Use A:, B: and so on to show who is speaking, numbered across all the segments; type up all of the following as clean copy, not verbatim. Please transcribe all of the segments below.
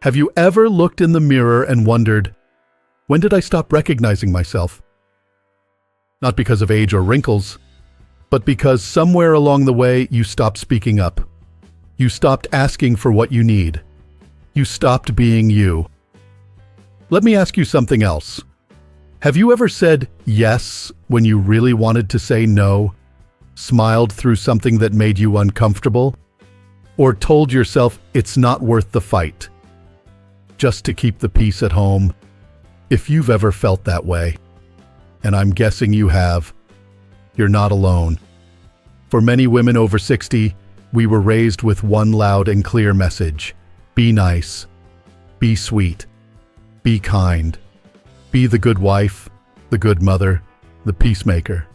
A: Have you ever looked in the mirror and wondered, when did I stop recognizing myself? Not because of age or wrinkles, but because somewhere along the way you stopped speaking up. You stopped asking for what you need. You stopped being you. Let me ask you something else. Have you ever said yes when you really wanted to say no, smiled through something that made you uncomfortable, or told yourself it's not worth the fight, just to keep the peace at home? If you've ever felt that way, and I'm guessing you have, you're not alone. For many women over 60, we were raised with one loud and clear message: be nice, be sweet, be kind, be the good wife, the good mother, the peacemaker.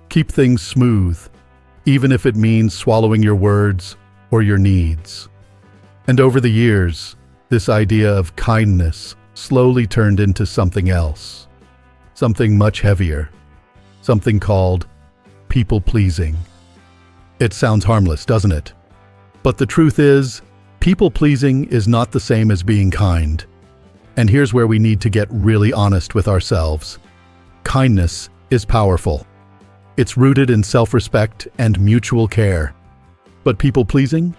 A: Keep things smooth, even if it means swallowing your words or your needs. And over the years, this idea of kindness slowly turned into something else, something much heavier, something called people-pleasing. It sounds harmless, doesn't it? But the truth is, people-pleasing is not the same as being kind. And here's where we need to get really honest with ourselves. Kindness is powerful. It's rooted in self-respect and mutual care. But people-pleasing?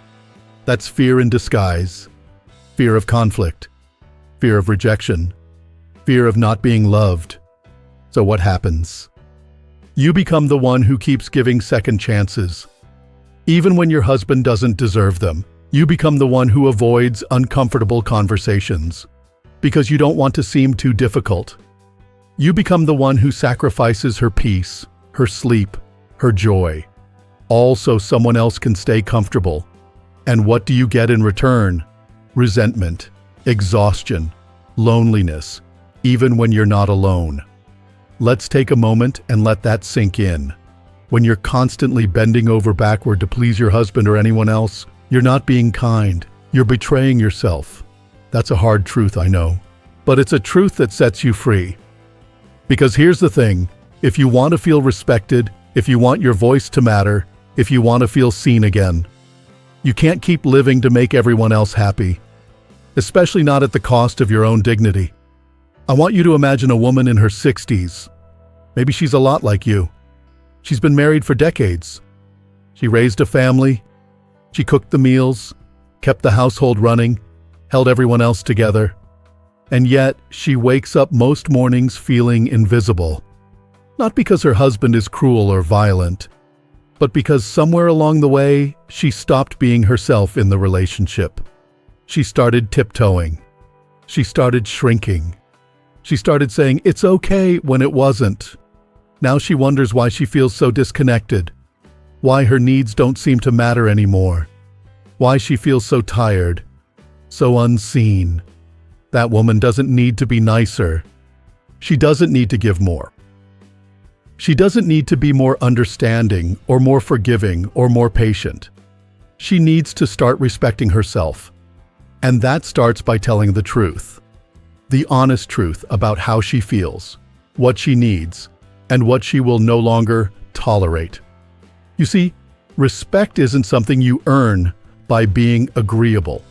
A: That's fear in disguise. Fear of conflict. Fear of rejection. Fear of not being loved. So what happens? You become the one who keeps giving second chances. Even when your husband doesn't deserve them, you become the one who avoids uncomfortable conversations because you don't want to seem too difficult. You become the one who sacrifices her peace, her sleep, her joy, all so someone else can stay comfortable. And what do you get in return? Resentment, exhaustion, loneliness, even when you're not alone. Let's take a moment and let that sink in. When you're constantly bending over backward to please your husband or anyone else, you're not being kind. You're betraying yourself. That's a hard truth, I know. But it's a truth that sets you free. Because here's the thing, if you want to feel respected, if you want your voice to matter, if you want to feel seen again, you can't keep living to make everyone else happy, especially not at the cost of your own dignity. I want you to imagine a woman in her 60s. Maybe she's a lot like you. She's been married for decades. She raised a family. She cooked the meals, kept the household running, held everyone else together. And yet, she wakes up most mornings feeling invisible. Not because her husband is cruel or violent, but because somewhere along the way, she stopped being herself in the relationship. She started tiptoeing. She started shrinking. She started saying, "It's okay," when it wasn't. Now she wonders why she feels so disconnected, why her needs don't seem to matter anymore, why she feels so tired, so unseen. That woman doesn't need to be nicer. She doesn't need to give more. She doesn't need to be more understanding or more forgiving or more patient. She needs to start respecting herself. And that starts by telling the truth. The honest truth about how she feels, what she needs, and what she will no longer tolerate. You see, respect isn't something you earn by being agreeable.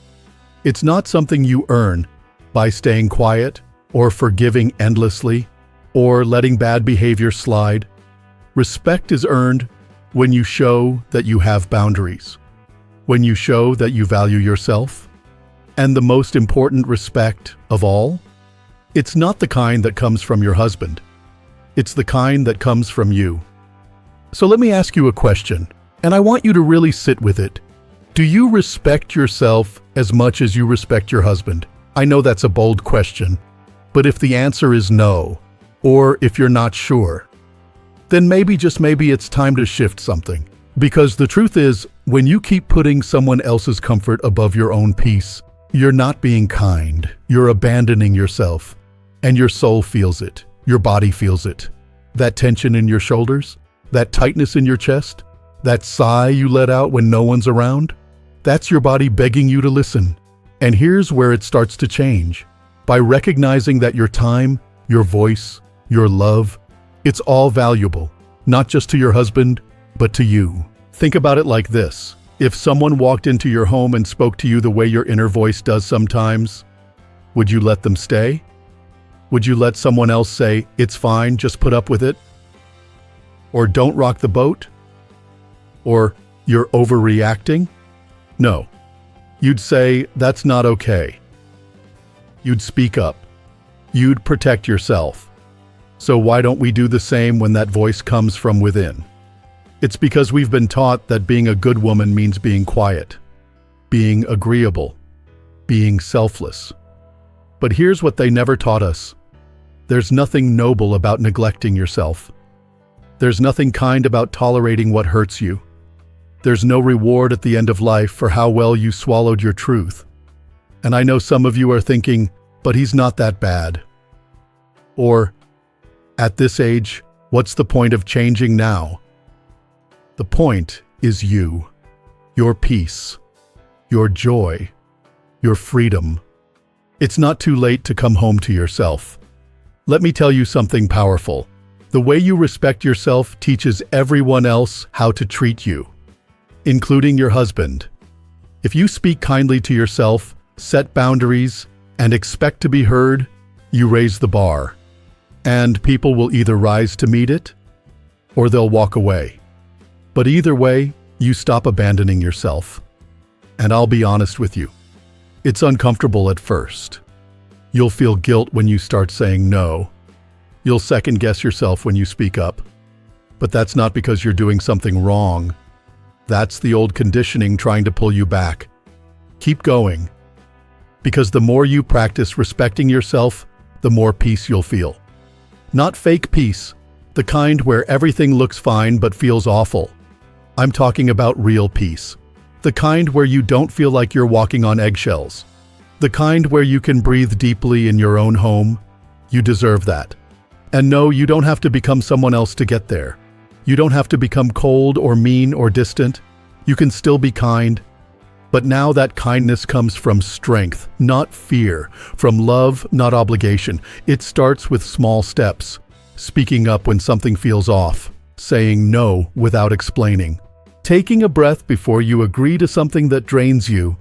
A: It's not something you earn by staying quiet or forgiving endlessly or letting bad behavior slide. Respect is earned when you show that you have boundaries, when you show that you value yourself. And the most important respect of all, it's not the kind that comes from your husband. It's the kind that comes from you. So let me ask you a question, and I want you to really sit with it. Do you respect yourself as much as you respect your husband? I know that's a bold question, but if the answer is no, or if you're not sure, then maybe, just maybe, it's time to shift something. Because the truth is, when you keep putting someone else's comfort above your own peace, you're not being kind. You're abandoning yourself. And your soul feels it. Your body feels it. That tension in your shoulders, that tightness in your chest, that sigh you let out when no one's around, that's your body begging you to listen. And here's where it starts to change. By recognizing that your time, your voice, your love, it's all valuable, not just to your husband, but to you. Think about it like this. If someone walked into your home and spoke to you the way your inner voice does sometimes, Would you let them stay? Would you let someone else say, "It's fine, just put up with it"? Or "Don't rock the boat"? Or "You're overreacting"? No. You'd say, "That's not okay." You'd speak up. You'd protect yourself. So why don't we do the same when that voice comes from within? It's because we've been taught that being a good woman means being quiet, being agreeable, being selfless. But here's what they never taught us. There's nothing noble about neglecting yourself. There's nothing kind about tolerating what hurts you. There's no reward at the end of life for how well you swallowed your truth. And I know some of you are thinking, "But he's not that bad." Or, "At this age, what's the point of changing now?" The point is you, your peace, your joy, your freedom. It's not too late to come home to yourself. Let me tell you something powerful. The way you respect yourself teaches everyone else how to treat you, including your husband. If you speak kindly to yourself, set boundaries, and expect to be heard, you raise the bar. And people will either rise to meet it, or they'll walk away. But either way, you stop abandoning yourself. And I'll be honest with you, it's uncomfortable at first. You'll feel guilt when you start saying no. You'll second-guess yourself when you speak up. But that's not because you're doing something wrong. That's the old conditioning trying to pull you back. Keep going. Because the more you practice respecting yourself, the more peace you'll feel. Not fake peace, the kind where everything looks fine but feels awful. I'm talking about real peace. The kind where you don't feel like you're walking on eggshells. The kind where you can breathe deeply in your own home. You deserve that. And no, you don't have to become someone else to get there. You don't have to become cold or mean or distant. You can still be kind. But now that kindness comes from strength, not fear, from love, not obligation. It starts with small steps, speaking up when something feels off, saying no without explaining, taking a breath before you agree to something that drains you.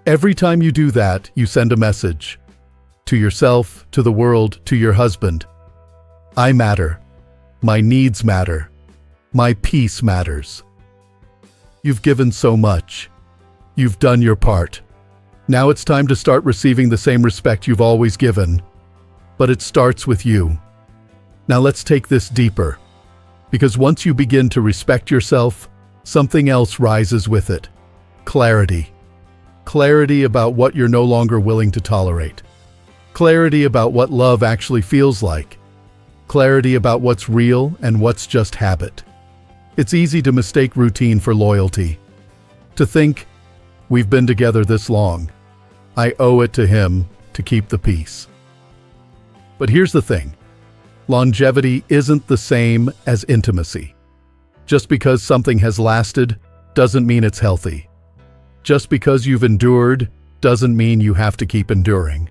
A: Every time you do that, you send a message to yourself, to the world, to your husband. I matter. My needs matter. My peace matters. You've given so much. You've done your part. Now it's time to start receiving the same respect you've always given. But it starts with you. Now let's take this deeper. Because once you begin to respect yourself, something else rises with it. Clarity. Clarity about what you're no longer willing to tolerate. Clarity about what love actually feels like. Clarity about what's real and what's just habit. It's easy to mistake routine for loyalty. To think, we've been together this long. I owe it to him to keep the peace. But here's the thing. Longevity isn't the same as intimacy. Just because something has lasted doesn't mean it's healthy. Just because you've endured doesn't mean you have to keep enduring.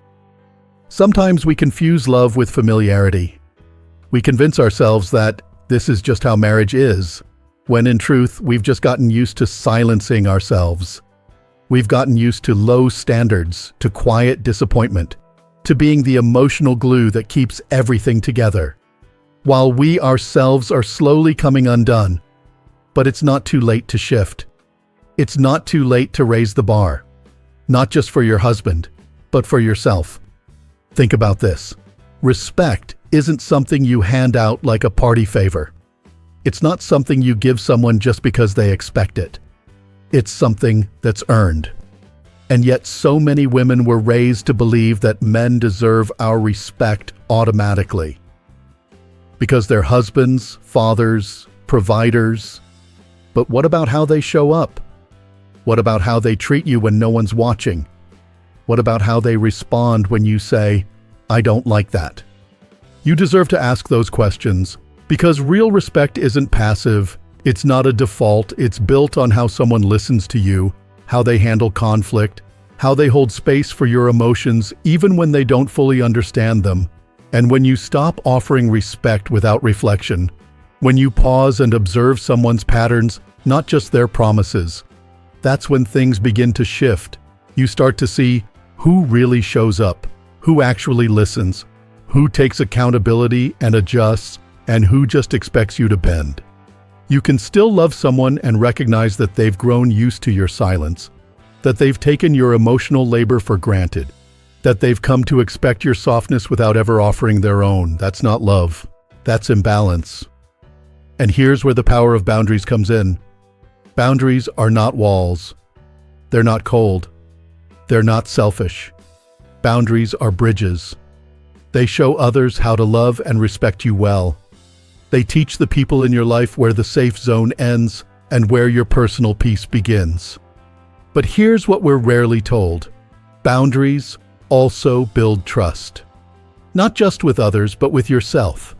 A: Sometimes we confuse love with familiarity. We convince ourselves that this is just how marriage is, when in truth, we've just gotten used to silencing ourselves. We've gotten used to low standards, to quiet disappointment, to being the emotional glue that keeps everything together, while we ourselves are slowly coming undone. But it's not too late to shift. It's not too late to raise the bar, not just for your husband, but for yourself. Think about this. Respect isn't something you hand out like a party favor. It's not something you give someone just because they expect it. It's something that's earned. And yet so many women were raised to believe that men deserve our respect automatically. Because they're husbands, fathers, providers. But what about how they show up? What about how they treat you when no one's watching? What about how they respond when you say, "I don't like that"? You deserve to ask those questions, because real respect isn't passive. It's not a default. It's built on how someone listens to you, how they handle conflict, how they hold space for your emotions even when they don't fully understand them. And when you stop offering respect without reflection, when you pause and observe someone's patterns, not just their promises, that's when things begin to shift. You start to see who really shows up, who actually listens, who takes accountability and adjusts, and who just expects you to bend. You can still love someone and recognize that they've grown used to your silence, that they've taken your emotional labor for granted, that they've come to expect your softness without ever offering their own. That's not love. That's imbalance. And here's where the power of boundaries comes in. Boundaries are not walls. They're not cold. They're not selfish. Boundaries are bridges. They show others how to love and respect you well. They teach the people in your life where the safe zone ends and where your personal peace begins. But here's what we're rarely told. Boundaries also build trust. Not just with others, but with yourself.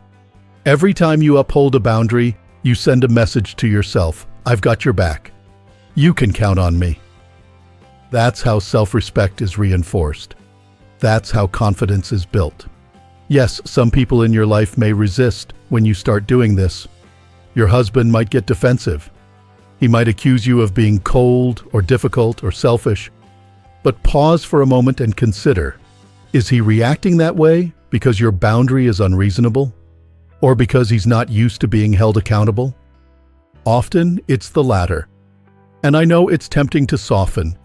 A: Every time you uphold a boundary, you send a message to yourself. I've got your back. You can count on me. That's how self-respect is reinforced. That's how confidence is built. Yes, some people in your life may resist when you start doing this. Your husband might get defensive. He might accuse you of being cold or difficult or selfish. But pause for a moment and consider, is he reacting that way because your boundary is unreasonable? Or because he's not used to being held accountable? Often, it's the latter. And I know it's tempting to soften,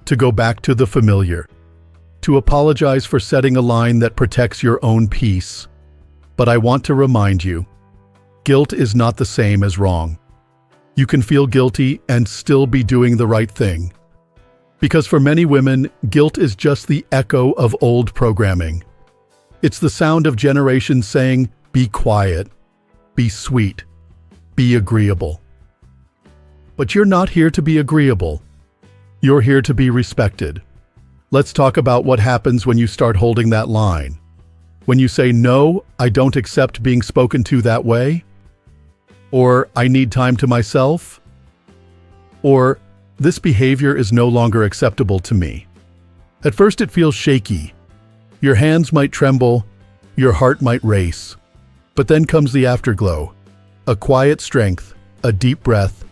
A: to go back to the familiar, to apologize for setting a line that protects your own peace. But I want to remind you, guilt is not the same as wrong. You can feel guilty and still be doing the right thing. Because for many women, guilt is just the echo of old programming. It's the sound of generations saying, be quiet, be sweet, be agreeable. But you're not here to be agreeable. You're here to be respected. Let's talk about what happens when you start holding that line. When you say, no, I don't accept being spoken to that way. Or, I need time to myself. Or, this behavior is no longer acceptable to me. At first it feels shaky. Your hands might tremble, your heart might race. But then comes the afterglow. A quiet strength, a deep breath,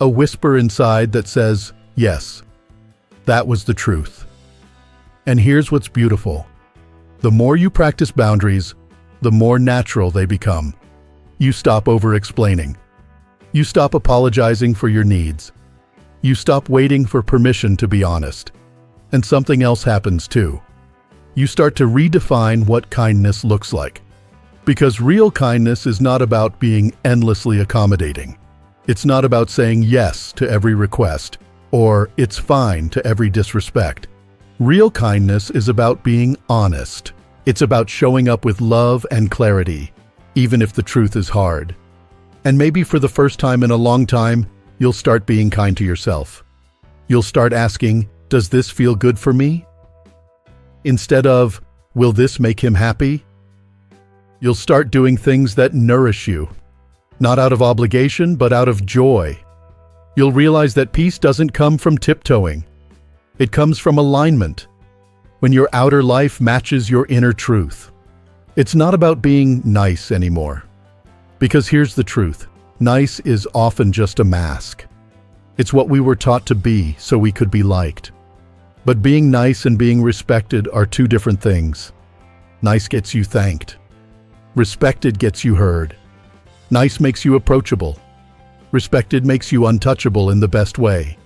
A: a whisper inside that says, yes, that was the truth. And here's what's beautiful. The more you practice boundaries, the more natural they become. You stop over-explaining. You stop apologizing for your needs. You stop waiting for permission to be honest. And something else happens too. You start to redefine what kindness looks like. Because real kindness is not about being endlessly accommodating. It's not about saying yes to every request, or it's fine to every disrespect. Real kindness is about being honest. It's about showing up with love and clarity, even if the truth is hard. And maybe for the first time in a long time, you'll start being kind to yourself. You'll start asking, does this feel good for me? Instead of, will this make him happy? You'll start doing things that nourish you, not out of obligation, but out of joy. You'll realize that peace doesn't come from tiptoeing. It comes from alignment, when your outer life matches your inner truth. It's not about being nice anymore. Because here's the truth, nice is often just a mask. It's what we were taught to be so we could be liked. But being nice and being respected are two different things. Nice gets you thanked. Respected gets you heard. Nice makes you approachable. Respected makes you untouchable in the best way.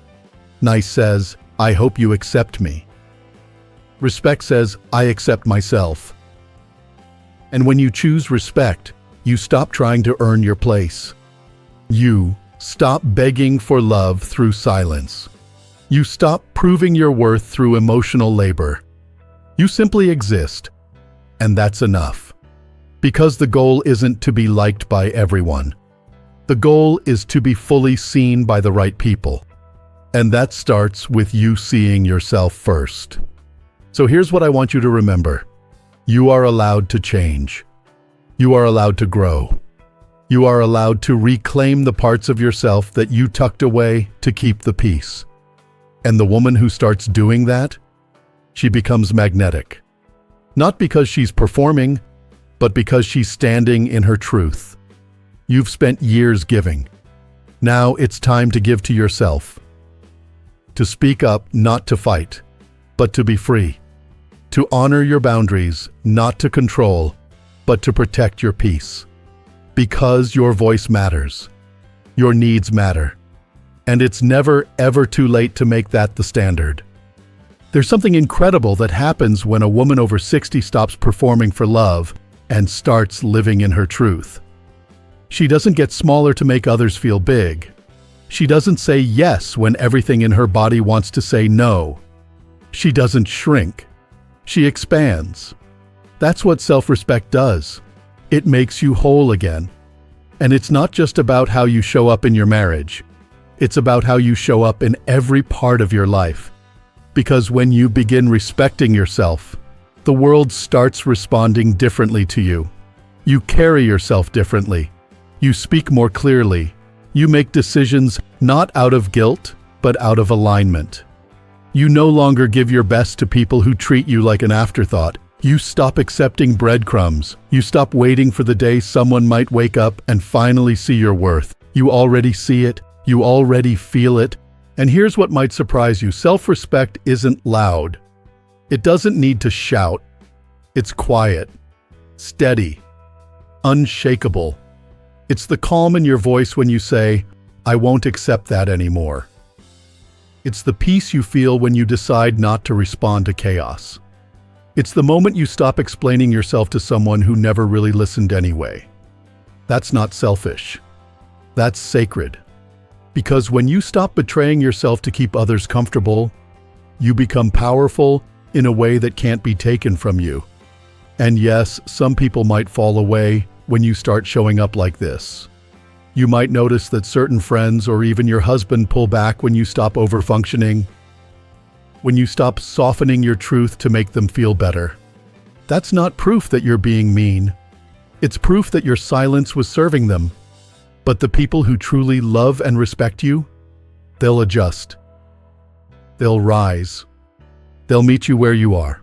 A: Nice says, I hope you accept me. Respect says, I accept myself. And when you choose respect, you stop trying to earn your place. You stop begging for love through silence. You stop proving your worth through emotional labor. You simply exist, and that's enough. Because the goal isn't to be liked by everyone. The goal is to be fully seen by the right people. And that starts with you seeing yourself first. So here's what I want you to remember. You are allowed to change. You are allowed to grow. You are allowed to reclaim the parts of yourself that you tucked away to keep the peace. And the woman who starts doing that, she becomes magnetic. Not because she's performing, but because she's standing in her truth. You've spent years giving. Now it's time to give to yourself. To speak up, not to fight, but to be free. To honor your boundaries, not to control, but to protect your peace. Because your voice matters. Your needs matter. And it's never, ever too late to make that the standard. There's something incredible that happens when a woman over 60 stops performing for love and starts living in her truth. She doesn't get smaller to make others feel big. She doesn't say yes when everything in her body wants to say no. She doesn't shrink. She expands. That's what self-respect does. It makes you whole again. And it's not just about how you show up in your marriage. It's about how you show up in every part of your life. Because when you begin respecting yourself, the world starts responding differently to you. You carry yourself differently. You speak more clearly. You make decisions not out of guilt, but out of alignment. You no longer give your best to people who treat you like an afterthought. You stop accepting breadcrumbs. You stop waiting for the day someone might wake up and finally see your worth. You already see it. You already feel it. And here's what might surprise you. Self-respect isn't loud. It doesn't need to shout. It's quiet, steady, unshakable. It's the calm in your voice when you say, "I won't accept that anymore." It's the peace you feel when you decide not to respond to chaos. It's the moment you stop explaining yourself to someone who never really listened anyway. That's not selfish. That's sacred. Because when you stop betraying yourself to keep others comfortable, you become powerful in a way that can't be taken from you. And yes, some people might fall away when you start showing up like this. You might notice that certain friends or even your husband pull back when you stop overfunctioning, when you stop softening your truth to make them feel better. That's not proof that you're being mean. It's proof that your silence was serving them. But the people who truly love and respect you, they'll adjust. They'll rise. They'll meet you where you are.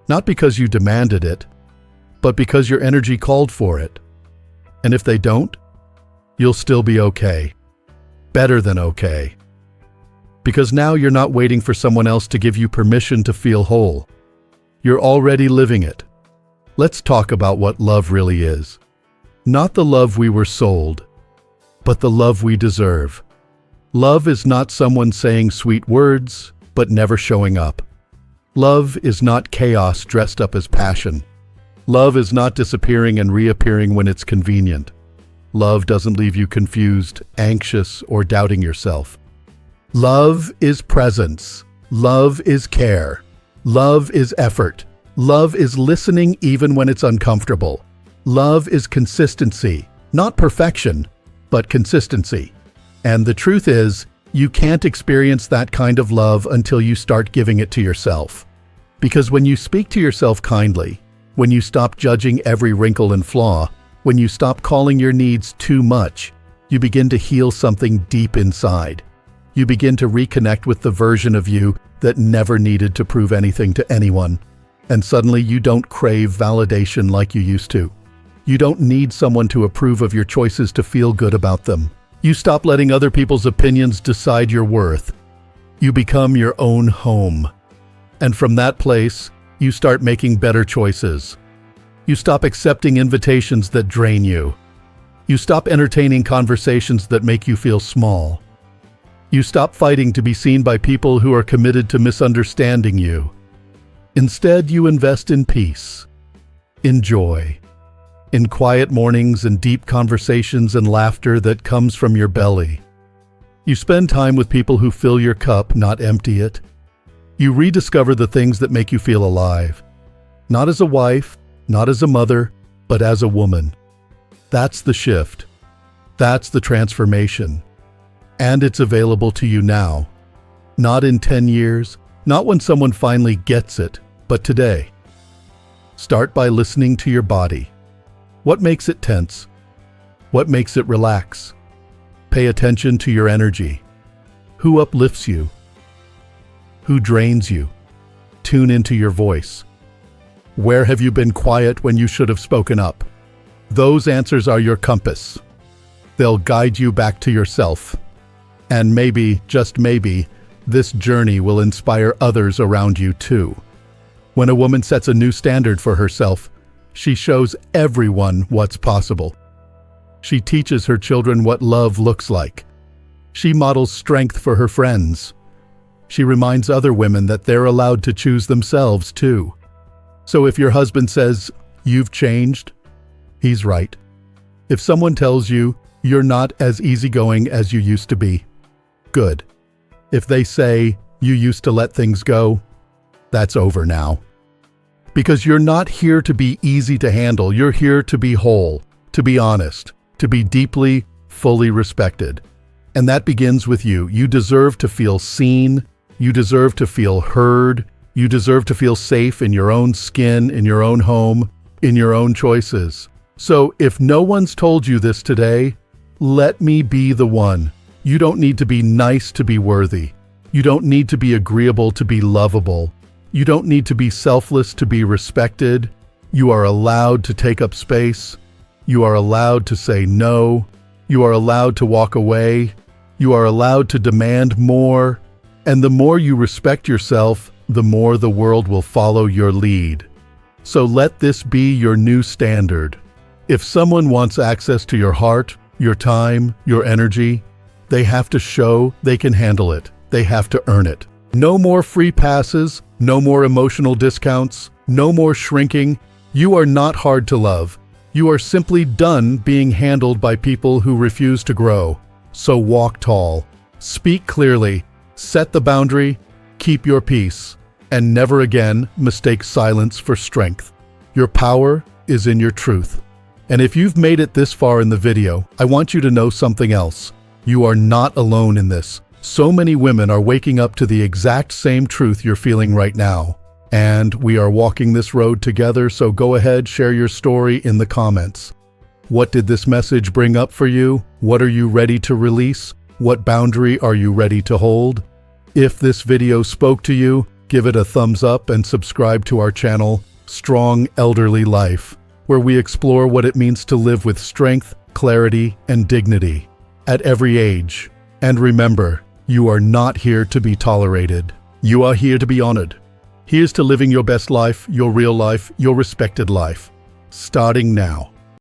A: Not because you demanded it, but because your energy called for it. And if they don't, you'll still be okay. Better than okay. Because now you're not waiting for someone else to give you permission to feel whole. You're already living it. Let's talk about what love really is. Not the love we were sold, but the love we deserve. Love is not someone saying sweet words, but never showing up. Love is not chaos dressed up as passion. Love is not disappearing and reappearing when it's convenient. Love doesn't leave you confused, anxious, or doubting yourself. Love is presence. Love is care. Love is effort. Love is listening even when it's uncomfortable. Love is consistency, not perfection, but consistency. And the truth is, you can't experience that kind of love until you start giving it to yourself. Because when you speak to yourself kindly, when you stop judging every wrinkle and flaw, when you stop calling your needs too much, you begin to heal something deep inside. You begin to reconnect with the version of you that never needed to prove anything to anyone. And suddenly you don't crave validation like you used to. You don't need someone to approve of your choices to feel good about them. You stop letting other people's opinions decide your worth. You become your own home. And from that place, you start making better choices. You stop accepting invitations that drain you. You stop entertaining conversations that make you feel small. You stop fighting to be seen by people who are committed to misunderstanding you. Instead, you invest in peace, in joy, in quiet mornings and deep conversations and laughter that comes from your belly. You spend time with people who fill your cup, not empty it. You rediscover the things that make you feel alive. Not as a wife, not as a mother, but as a woman. That's the shift. That's the transformation. And it's available to you now. Not in 10 years, not when someone finally gets it, but today. Start by listening to your body. What makes it tense? What makes it relax? Pay attention to your energy. Who uplifts you? Who drains you? Tune into your voice. Where have you been quiet when you should have spoken up? Those answers are your compass. They'll guide you back to yourself. And maybe, just maybe, this journey will inspire others around you too. When a woman sets a new standard for herself, she shows everyone what's possible. She teaches her children what love looks like. She models strength for her friends. She reminds other women that they're allowed to choose themselves too. So if your husband says, "You've changed," he's right. If someone tells you, "You're not as easygoing as you used to be," good. If they say, "You used to let things go," that's over now. Because you're not here to be easy to handle, you're here to be whole, to be honest, to be deeply, fully respected. And that begins with you. You deserve to feel seen, you deserve to feel heard, you deserve to feel safe in your own skin, in your own home, in your own choices. So if no one's told you this today, let me be the one. You don't need to be nice to be worthy. You don't need to be agreeable to be lovable. You don't need to be selfless to be respected. You are allowed to take up space. You are allowed to say no. You are allowed to walk away. You are allowed to demand more. And the more you respect yourself, the more the world will follow your lead. So let this be your new standard. If someone wants access to your heart, your time, your energy, they have to show they can handle it. They have to earn it. No more free passes, no more emotional discounts, no more shrinking. You are not hard to love. You are simply done being handled by people who refuse to grow. So walk tall, speak clearly, set the boundary, keep your peace, and never again mistake silence for strength. Your power is in your truth. And if you've made it this far in the video, I want you to know something else. You are not alone in this. So many women are waking up to the exact same truth you're feeling right now. And we are walking this road together, so go ahead, share your story in the comments. What did this message bring up for you? What are you ready to release? What boundary are you ready to hold? If this video spoke to you, give it a thumbs up and subscribe to our channel, Strong Elderly Life, where we explore what it means to live with strength, clarity, and dignity at every age. And remember, you are not here to be tolerated. You are here to be honored. Here's to living your best life, your real life, your respected life, starting now.